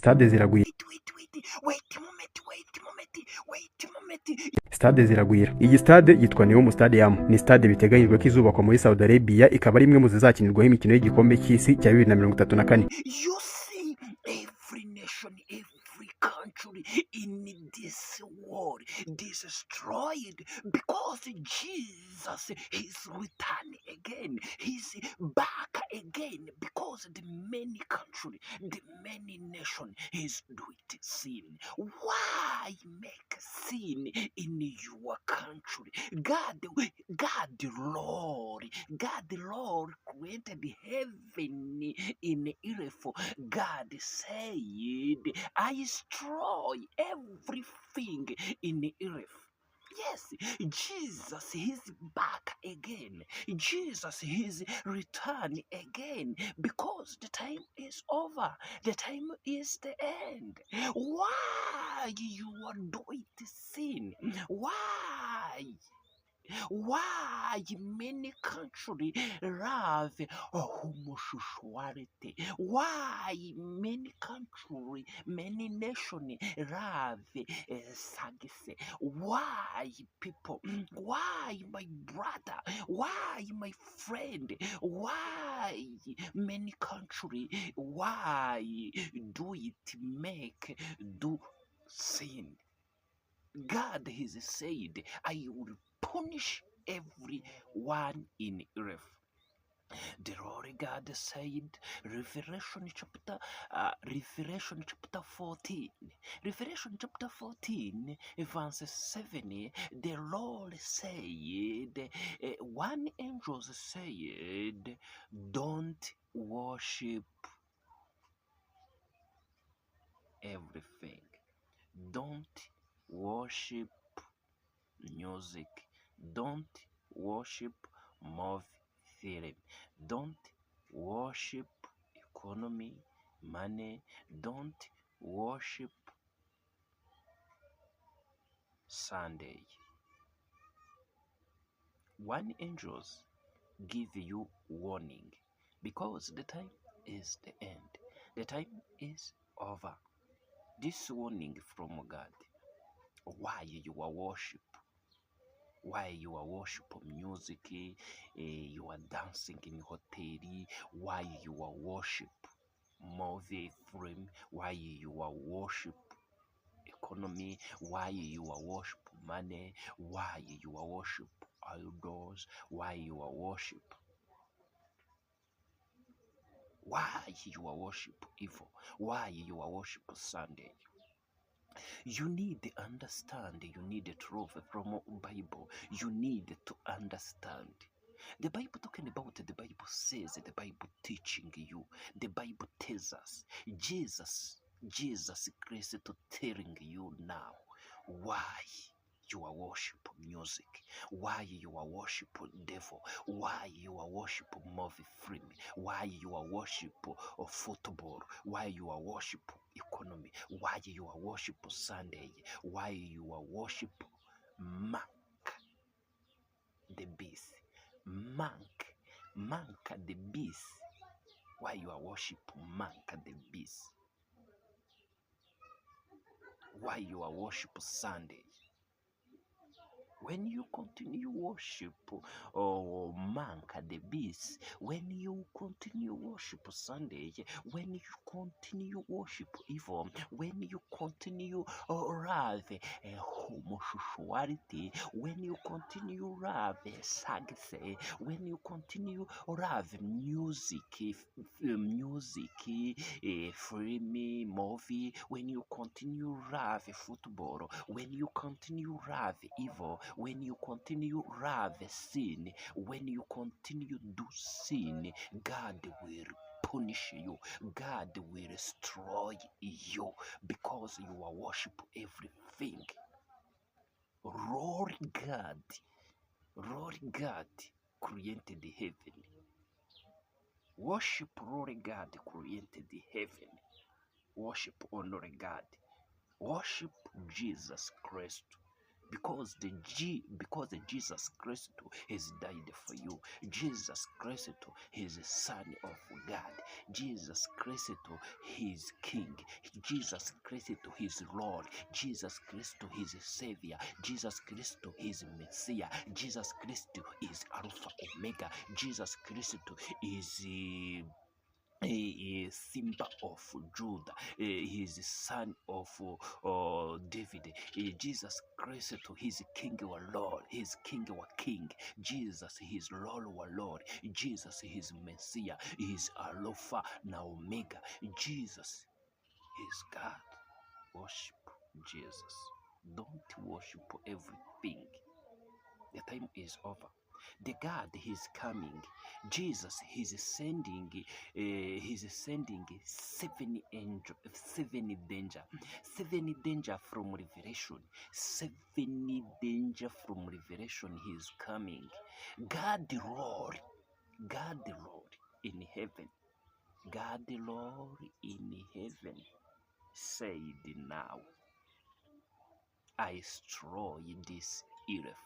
Stade ziragwira. Stade ziragwira. Iyi stade yitwa Neom Stadium. Ni stade biteganyijwe ko izubakwa muri Saudi Arabia, ikaba ari imwe mu zizakinirwaho imikino y'igikombe cy'isi cya 2034. You see, every nation, every country in this world destroyed because Jesus is returning again. He's back again because the many country, the many nation is doing sin. Why make sin in your country? God the Lord created heaven in earth. God said, I destroy everything in earth. Yes, Jesus is back again. Jesus is returning again because the time is over. The time is the end. Why you are doing this sin? Why many countries love homosexuality? Why many countries, many nations love sex? Why people? Why my brother? Why my friend? Why many countries? Why do it do sin? God has said, I will punish everyone in earth. The Lord God said, Revelation chapter 14. Revelation chapter 14, verse 7, the Lord said, one angel said, don't worship everything. Don't worship music. Don't worship movie film. Don't worship economy, money. Don't worship Sunday. One angels give you warning because the time is the end. The time is over. This warning from God. Why you are worship? Why you are worship music? You are dancing in hotel? Why you are worship movie film? Why you are worship economy? Why you are worship money? Why you are worship idols? Why you are worship? Why you are worship evil? Why you are worship Sunday? You need to understand. You need the truth from Bible. You need to understand. The Bible talking about the Bible says, the Bible teaching you. The Bible tells us. Jesus Christ to telling you now why you are worship music, why you are worship devil, why you are worship movie film, why you are worship football, why you are worship economy, why you are worship Sunday, why you are worship Mark the beast, Mark the beast, why you are worship Mark the beast, why you are worship Sunday. When you continue worship Mark the beast, when you continue worship Sunday, when you continue worship evil, when you continue love homosexuality, when you continue love sex, when you continue love music, film, movie, when you continue love football, when you continue love evil, when you continue love sin, when you continue do sin, God will punish you. God will destroy you because you are worship everything. Lord God created the heaven. Worship Lord God created the heaven. Worship honor God. Worship Jesus Christ. Because Jesus Christ has died for you. Jesus Christ is the Son of God. Jesus Christ is King. Jesus Christ his Lord, Jesus Christ his Savior, Jesus Christ his Messiah, Jesus Christ is Alpha Omega, Jesus Christ is he is Simba of Judah. He is the son of David. Jesus Christ, he is King our Lord. He is King our King. Jesus, he is Lord our Lord. Jesus, he is Messiah. He is Alpha and Omega. Jesus is God. Worship Jesus. Don't worship everything. The time is over. The God is coming. Jesus is sending. He's sending seven danger from Revelation. 7 danger from Revelation. He is coming. God the Lord in heaven. God the Lord in heaven said, now I destroy this earth.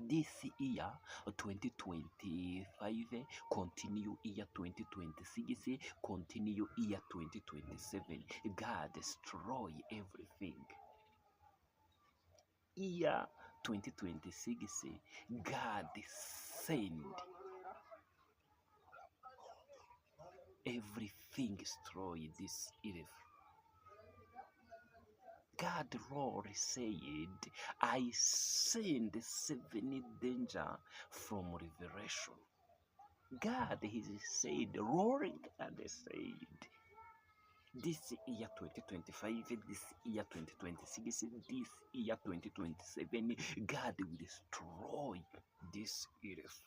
This year 2025 continue year 2026 continue year 2027. God destroy everything. Year 2026 God send everything destroy this earth. God Lord said, I send 7 danger from Revelation. God he said, roaring and said, this year 2025, this year 2026, this year 2027, God will destroy this earth.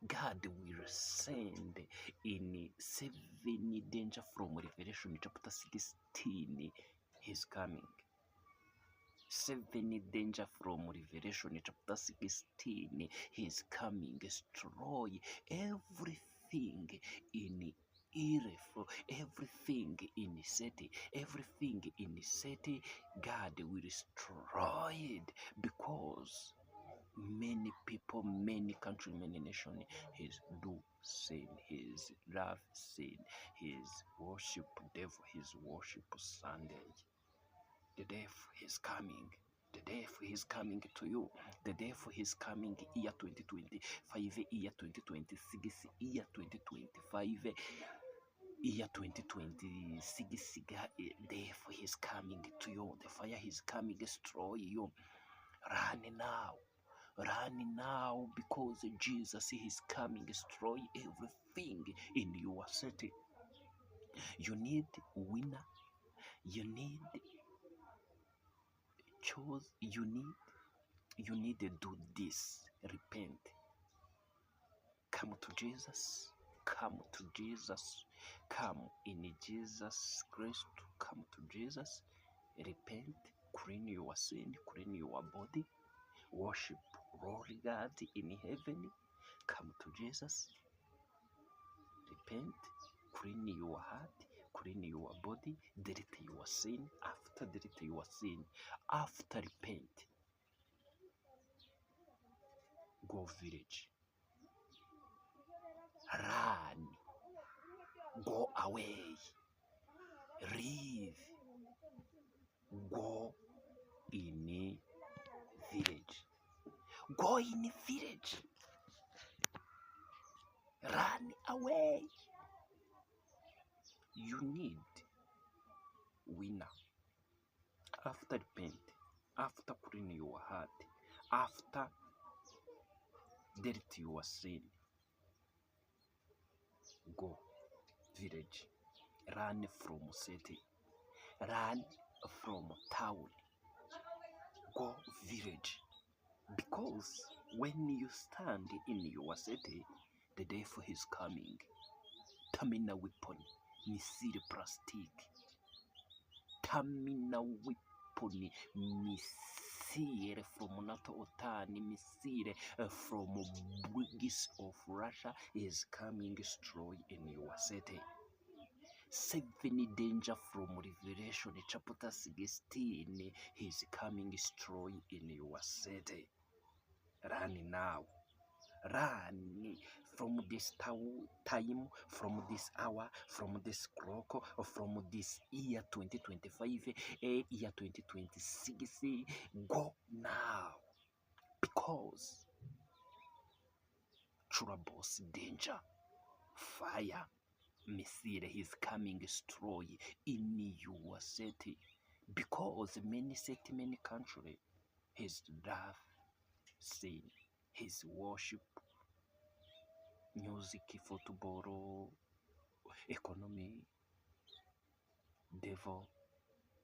God will send in 7 danger from Revelation chapter 16. He's coming. 7 danger from Revelation chapter 16. He's coming. Destroy everything in earth, everything in the city, everything in the city. God will destroy it because many people, many countries, many nations, his do sin, his love sin, his worship devil, his worship Sunday. The devil is coming. The devil is coming to you. The devil is coming year 2025, year 2026, year 2025, year 2026. The devil is coming to you. The fire is coming, destroy you. Run now. Run now because Jesus is coming, destroy everything in your city. You need winner. You need choose. You need to do this. Repent. Come to Jesus. Come to Jesus. Come in Jesus Christ. Come to Jesus. Repent. Clean your sin. Clean your body. Worship Lord God in heaven. Come to Jesus. Repent. Clean your heart. Clean your body. Delete your sin. After delete your sin. After repent. Go village. Run. Go away. Leave. Go in village. Go in village. Run away. You need winner. After repent. After clean your heart. After delete your sin. Go village. Run from city. Run from town. Go village. Because when you stand in your city, the devil is coming. Terminal weapon, missile plastic. Terminal weapon, missile from NATO OTAN, missile from brigades of Russia is coming destroy in your city. 7 danger from Revelation chapter 16 is coming destroy in your city. Run now. Run from this time, from this hour, from this clock, or from this year 2025, year 2026. Go now, because troubles, danger, fire, missile is coming destroy in your city, because many city, many country, his love, sin, his worship, music, football, economy, devil,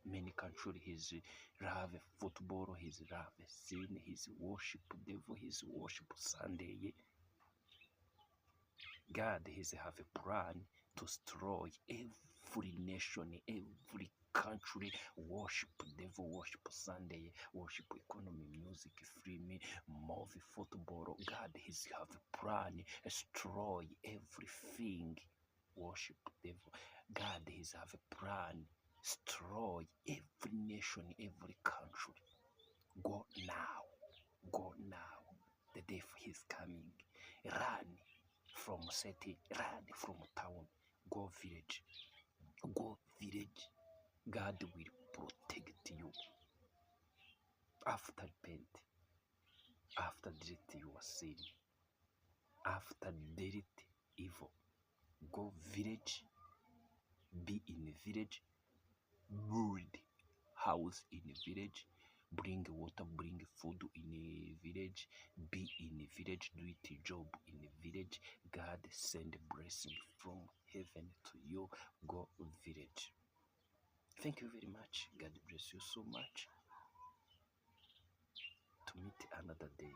many country, his love, football, his love, sin, his worship, devil, his worship, Sunday. God has have a plan to destroy every nation, every country, worship devil, worship Sunday, worship economy, music, film, movie, football. God has have a plan, destroy everything, worship devil. God has have a plan, destroy every nation, every country. Go now, go now. The devil is coming. Run from city, run from town, go village, go village. God will protect you. After repent, after delete your sin, after delete evil, go village, be in village, build house in village, bring water, bring food in a village, be in a village, do it job in a village. God send blessing from heaven to you. Go village. Thank you very much. God bless you so much. To meet another day.